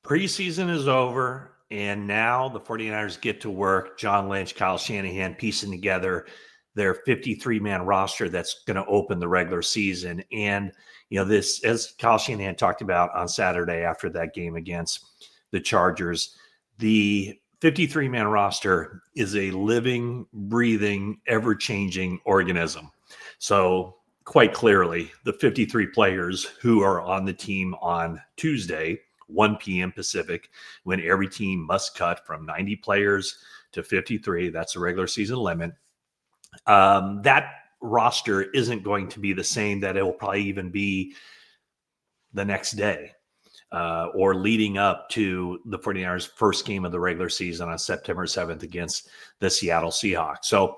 Preseason is over, and now the 49ers get to work. John Lynch, Kyle Shanahan piecing together their 53-man roster that's going to open the regular season. And, this, as Kyle Shanahan talked about on Saturday after that game against the Chargers, the 53-man roster is a living, breathing, ever-changing organism. So quite clearly, the 53 players who are on the team on Tuesday, 1 p.m. Pacific, when every team must cut from 90 players to 53. That's the regular season limit. That roster isn't going to be the same that it will probably even be the next day or leading up to the 49ers' first game of the regular season on September 7th against the Seattle Seahawks. So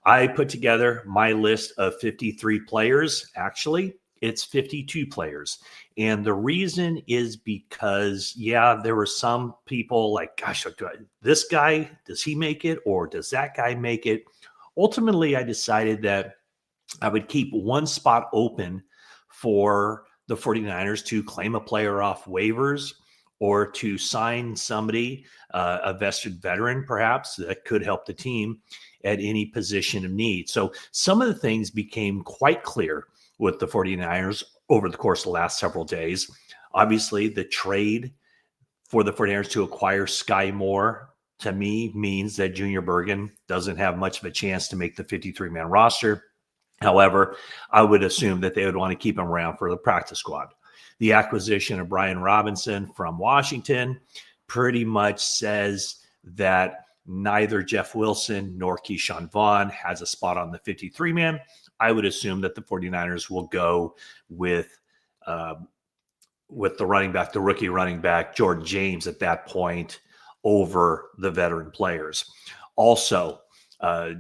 I put together my list of 53 players. Actually, it's 52 players. And the reason is because, there were some people like, gosh, this guy, does he make it or does that guy make it? Ultimately, I decided that I would keep one spot open for the 49ers to claim a player off waivers or to sign somebody, a vested veteran perhaps, that could help the team at any position of need. So some of the things became quite clear with the 49ers over the course of the last several days. Obviously, the trade for the 49ers to acquire Sky Moore, to me, means that Junior Bergen doesn't have much of a chance to make the 53-man roster. However, I would assume that they would want to keep him around for the practice squad. The acquisition of Brian Robinson from Washington pretty much says that neither Jeff Wilson nor Keyshawn Vaughn has a spot on the 53-man. I would assume that the 49ers will go with the running back, the rookie running back, Jordan James, at that point over the veteran players. Also,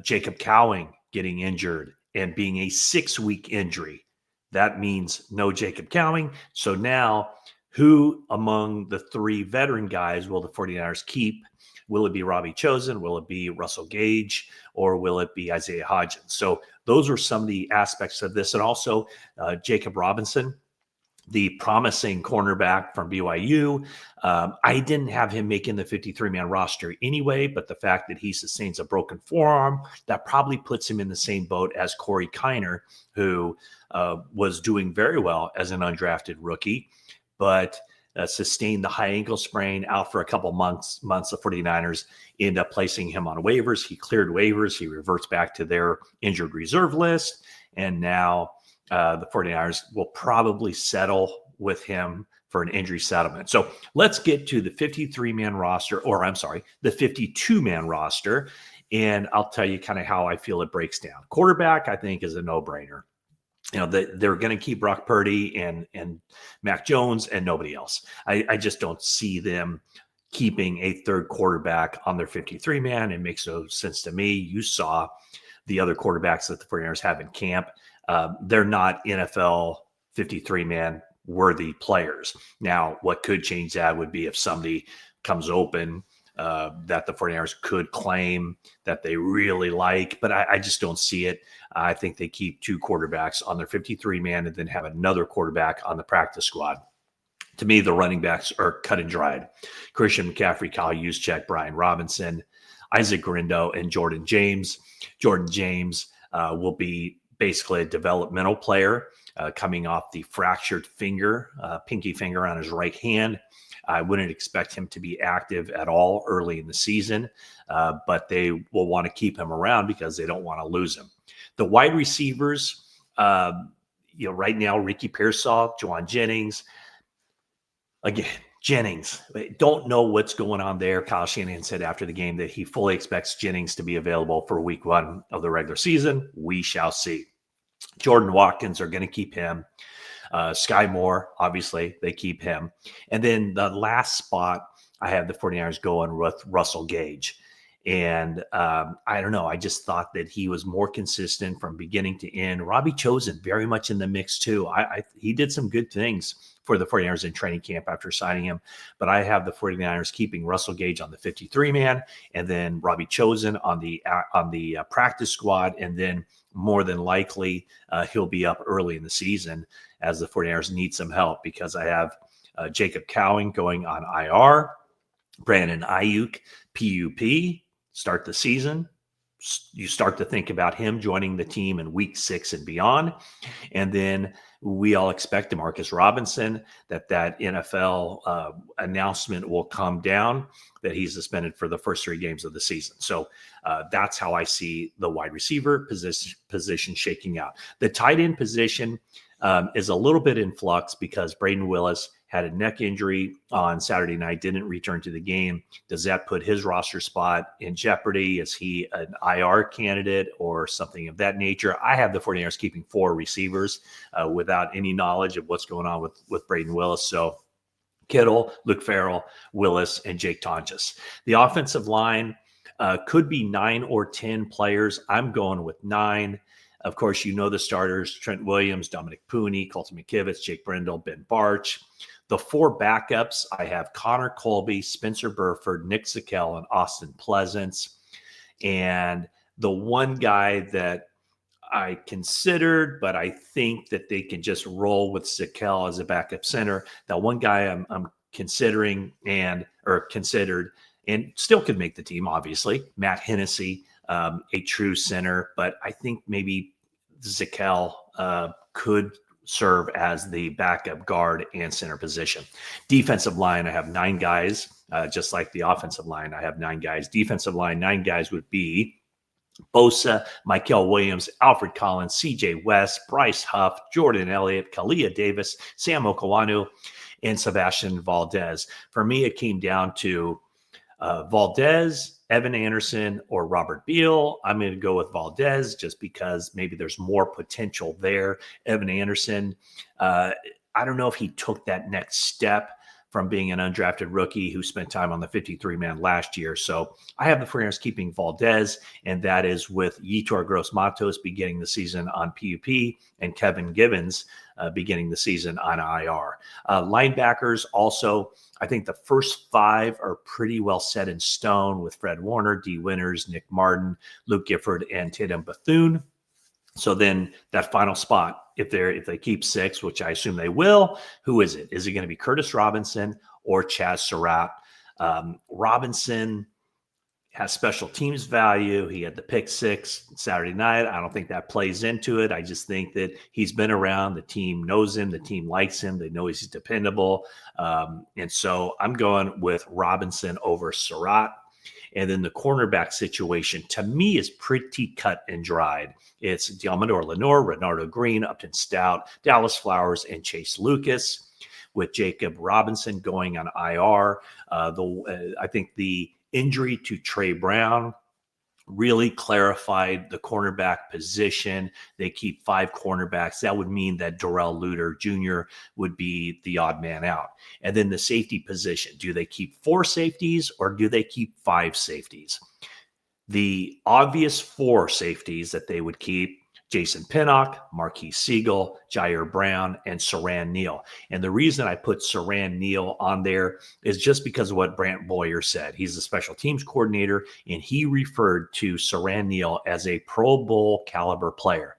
Jacob Cowing getting injured and being a 6-week injury. That means no Jacob Cowing. So now, who among the 3 veteran guys will the 49ers keep? Will it be Robbie Chosen? Will it be Russell Gage? Or will it be Isaiah Hodgins? So those are some of the aspects of this. And also Jacob Robinson, the promising cornerback from BYU. I didn't have him making the 53-man roster anyway, but the fact that he sustains a broken forearm, that probably puts him in the same boat as Corey Kiner, who was doing very well as an undrafted rookie, but sustained the high ankle sprain, out for a couple months. The 49ers end up placing him on waivers. He cleared waivers. He reverts back to their injured reserve list. And now the 49ers will probably settle with him for an injury settlement. So let's get to the 53-man roster, the 52-man roster. And I'll tell you kind of how I feel it breaks down. Quarterback, I think, is a no-brainer. They're going to keep Brock Purdy and Mac Jones and nobody else. I just don't see them keeping a third quarterback on their 53-man. It makes no sense to me. You saw the other quarterbacks that the 49ers have in camp. They're not NFL 53-man worthy players. Now, what could change that would be if somebody comes open that the 49ers could claim that they really like, but I just don't see it. I think they keep 2 quarterbacks on their 53-man and then have another quarterback on the practice squad. To me, the running backs are cut and dried. Christian McCaffrey, Kyle Juszczyk, Brian Robinson, Isaac Grindo, and Jordan James. Jordan James will be basically a developmental player coming off the fractured finger, pinky finger on his right hand. I wouldn't expect him to be active at all early in the season, but they will want to keep him around because they don't want to lose him. The wide receivers, right now, Ricky Pearsall, Juwan Jennings. Again, Jennings, don't know what's going on there. Kyle Shanahan said after the game that he fully expects Jennings to be available for week 1 of the regular season. We shall see. Jordan Watkins are going to keep him. Sky Moore, obviously, they keep him. And then the last spot, I have the 49ers going with Russell Gage. And I don't know. I just thought that he was more consistent from beginning to end. Robbie Chosen, very much in the mix too. He did some good things for the 49ers in training camp after signing him. But I have the 49ers keeping Russell Gage on the 53-man and then Robbie Chosen on the practice squad. And then more than likely he'll be up early in the season as the 49ers need some help, because I have Jacob Cowing going on IR, Brandon Ayuk, PUP, start the season. You start to think about him joining the team in week 6 and beyond. And then we all expect Demarcus Robinson, that NFL announcement will come down that he's suspended for the first 3 games of the season. So that's how I see the wide receiver position shaking out. The tight end position is a little bit in flux because Braden Willis had a neck injury on Saturday night, didn't return to the game. Does that put his roster spot in jeopardy? Is he an IR candidate or something of that nature? I have the 49ers keeping 4 receivers without any knowledge of what's going on with Braden Willis. So Kittle, Luke Farrell, Willis, and Jake Tonjes. The offensive line could be 9 or 10 players. I'm going with 9. Of course, you know the starters: Trent Williams, Dominic Pooney, Colton McKivitz, Jake Brendel, Ben Barch. The 4 backups, I have Connor Colby, Spencer Burford, Nick Zakelj, and Austin Pleasance. And the one guy that I considered, but I think that they can just roll with Zakelj as a backup center. That one guy I'm considering considered and still could make the team, obviously, Matt Hennessy, a true center. But I think maybe Zakelj could serve as the backup guard and center position. Defensive line, I have 9 guys, just like the offensive line. I have 9 guys. Defensive line, 9 guys would be Bosa, Michael Williams, Alfred Collins, CJ West, Bryce Huff, Jordan Elliott, Kalia Davis, Sam Okawanu, and Sebastian Valdez. For me, it came down to Valdez, Evan Anderson, or Robert Beal. I'm going to go with Valdez just because maybe there's more potential there. Evan Anderson, I don't know if he took that next step from being an undrafted rookie who spent time on the 53-man last year. So I have the 49ers keeping Valdez, and that is with Yetur Gross-Matos beginning the season on PUP and Kevin Givens beginning the season on IR. Linebackers also, I think the first 5 are pretty well set in stone with Fred Warner, D. Winters, Nick Martin, Luke Gifford, and Tatum Bethune. So then that final spot, if they keep 6, which I assume they will, who is it? Is it going to be Curtis Robinson or Chaz Surratt? Robinson has special teams value. He had the pick 6 Saturday night. I don't think that plays into it. I just think that he's been around. The team knows him. The team likes him. They know he's dependable. And so I'm going with Robinson over Surratt. And then the cornerback situation, to me, is pretty cut and dried. It's Diamador Lenore, Renardo Green, Upton Stout, Dallas Flowers, and Chase Lucas, with Jacob Robinson going on IR. I think the injury to Trey Brown really clarified the cornerback position. They keep 5 cornerbacks. That would mean that Darrell Luter Jr. would be the odd man out. And then the safety position. Do they keep 4 safeties or do they keep 5 safeties? The obvious 4 safeties that they would keep: Jason Pinnock, Marquise Siegel, Jair Brown, and Saran Neal. And the reason I put Saran Neal on there is just because of what Brant Boyer said. He's the special teams coordinator, and he referred to Saran Neal as a Pro Bowl caliber player.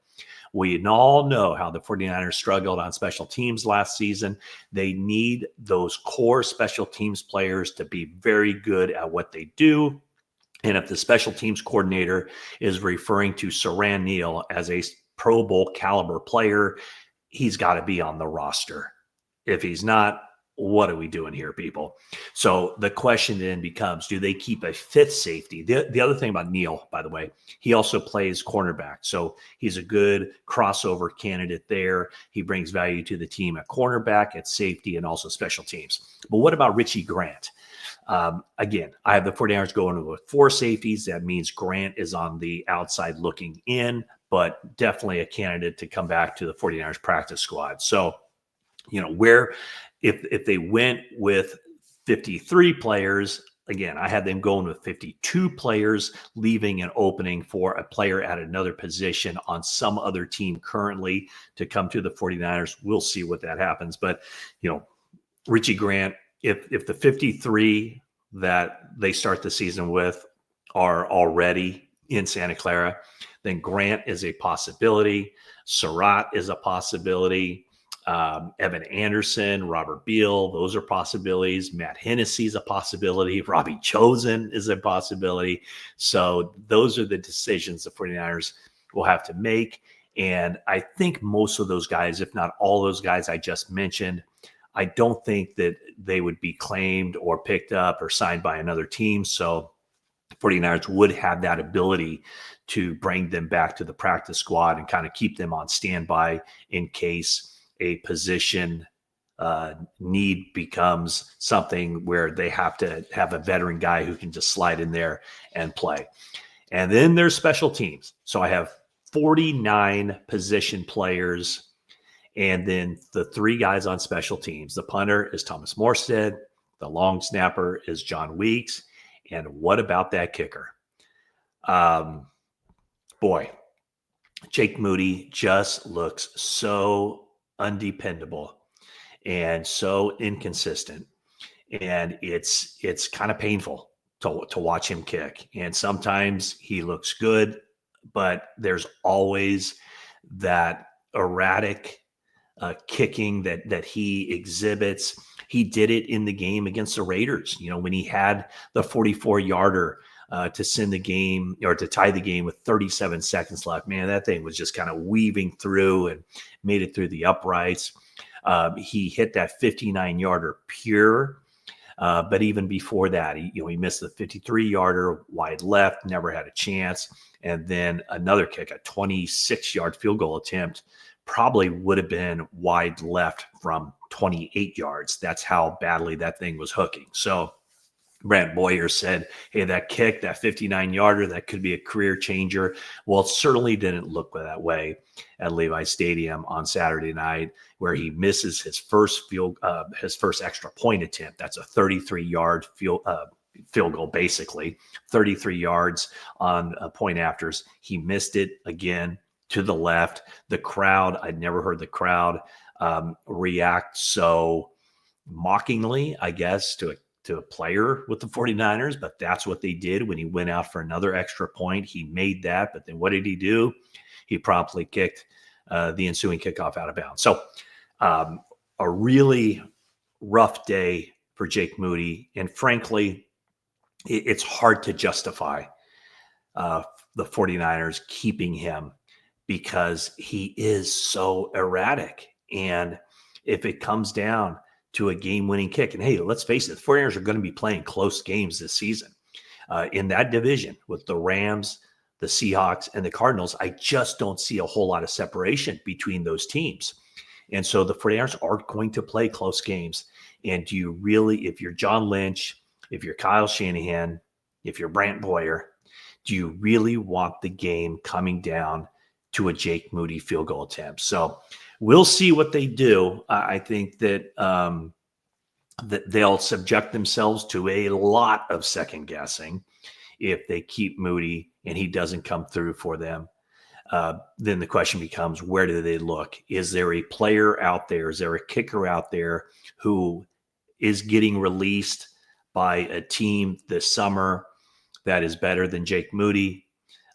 We all know how the 49ers struggled on special teams last season. They need those core special teams players to be very good at what they do. And if the special teams coordinator is referring to Saran Neal as a Pro Bowl caliber player, he's got to be on the roster. If he's not, what are we doing here, people? So the question then becomes, do they keep a 5th safety? The other thing about Neal, by the way, he also plays cornerback. So he's a good crossover candidate there. He brings value to the team at cornerback, at safety, and also special teams. But what about Richie Grant? Again, I have the 49ers going with 4 safeties. That means Grant is on the outside looking in, but definitely a candidate to come back to the 49ers practice squad. So, if they went with 53 players, again, I had them going with 52 players, leaving an opening for a player at another position on some other team currently to come to the 49ers. We'll see what that happens. But, Richie Grant, if the 53 that they start the season with are already in Santa Clara, then Grant is a possibility. Surratt is a possibility. Evan Anderson, Robert Beal, those are possibilities. Matt Hennessy is a possibility. Robbie Chosen is a possibility. So those are the decisions the 49ers will have to make. And I think most of those guys, if not all those guys I just mentioned, I don't think that they would be claimed or picked up or signed by another team. So 49ers would have that ability to bring them back to the practice squad and kind of keep them on standby in case a position need becomes something where they have to have a veteran guy who can just slide in there and play. And then there's special teams. So I have 49 position players, and then the 3 guys on special teams. The punter is Thomas Morstead. The long snapper is John Weeks. And what about that kicker? Boy, Jake Moody just looks so undependable and so inconsistent. And it's kind of painful to watch him kick. And sometimes he looks good, but there's always that erratic kicking that he exhibits. He did it in the game against the Raiders, when he had the 44-yarder to send the game or to tie the game with 37 seconds left. Man, that thing was just kind of weaving through and made it through the uprights. He hit that 59-yarder pure. But even before that, he missed the 53-yarder wide left, never had a chance. And then another kick, a 26-yard field goal attempt, probably would have been wide left from 28 yards. That's how badly that thing was hooking. So Brant Boyer said, hey, that kick, that 59-yarder, that could be a career changer. Well, it certainly didn't look that way at Levi Stadium on Saturday night, where he misses his first extra point attempt. That's a 33-yard field goal, basically 33 yards on point afters. He missed it again to the left. The crowd, I'd never heard the crowd react so mockingly, I guess, to a player with the 49ers, but that's what they did when he went out for another extra point. He made that, but then what did he do? He promptly kicked the ensuing kickoff out of bounds. So a really rough day for Jake Moody. And frankly, it's hard to justify the 49ers keeping him because he is so erratic. And if it comes down to a game-winning kick, and hey, let's face it, the 49ers are going to be playing close games this season. In that division with the Rams, the Seahawks, and the Cardinals, I just don't see a whole lot of separation between those teams. And so the 49ers are going to play close games. And do you really, if you're John Lynch, if you're Kyle Shanahan, if you're Brant Boyer, do you really want the game coming down to a Jake Moody field goal attempt? So we'll see what they do. I think that that they'll subject themselves to a lot of second guessing if they keep Moody and he doesn't come through for them. Then the question becomes, where do they look? Is there a player out there? Is there a kicker out there who is getting released by a team this summer that is better than Jake Moody,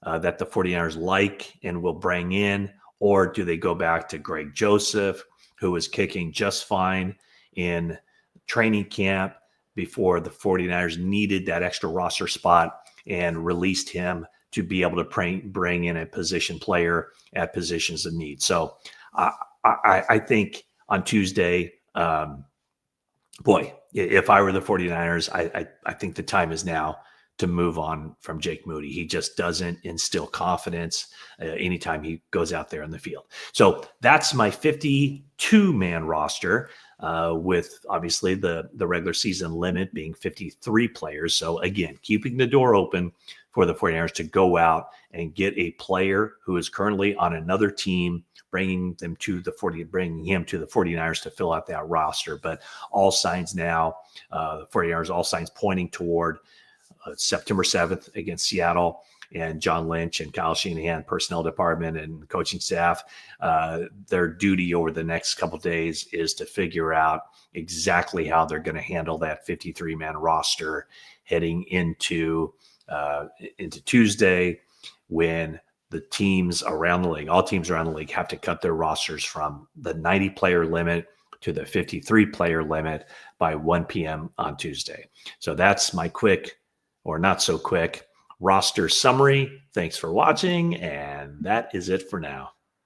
that the 49ers like and will bring in? Or do they go back to Greg Joseph, who was kicking just fine in training camp before the 49ers needed that extra roster spot and released him to be able to bring in a position player at positions of need? So I think on Tuesday, boy, if I were the 49ers, I think the time is now to move on from Jake Moody. He just doesn't instill confidence anytime he goes out there in the field. So that's my 52-man roster, with obviously the regular season limit being 53 players. So again, keeping the door open for the 49ers to go out and get a player who is currently on another team, bringing him to the 49ers to fill out that roster. But all signs now, the 49ers, all signs pointing toward September 7th against Seattle, and John Lynch and Kyle Shanahan, personnel department and coaching staff, their duty over the next couple of days is to figure out exactly how they're going to handle that 53-man roster heading into Tuesday, when the teams around the league, all teams around the league, have to cut their rosters from the 90-player limit to the 53-player limit by 1 p.m. on Tuesday. So that's my quick, or not so quick, roster summary. Thanks for watching, and that is it for now.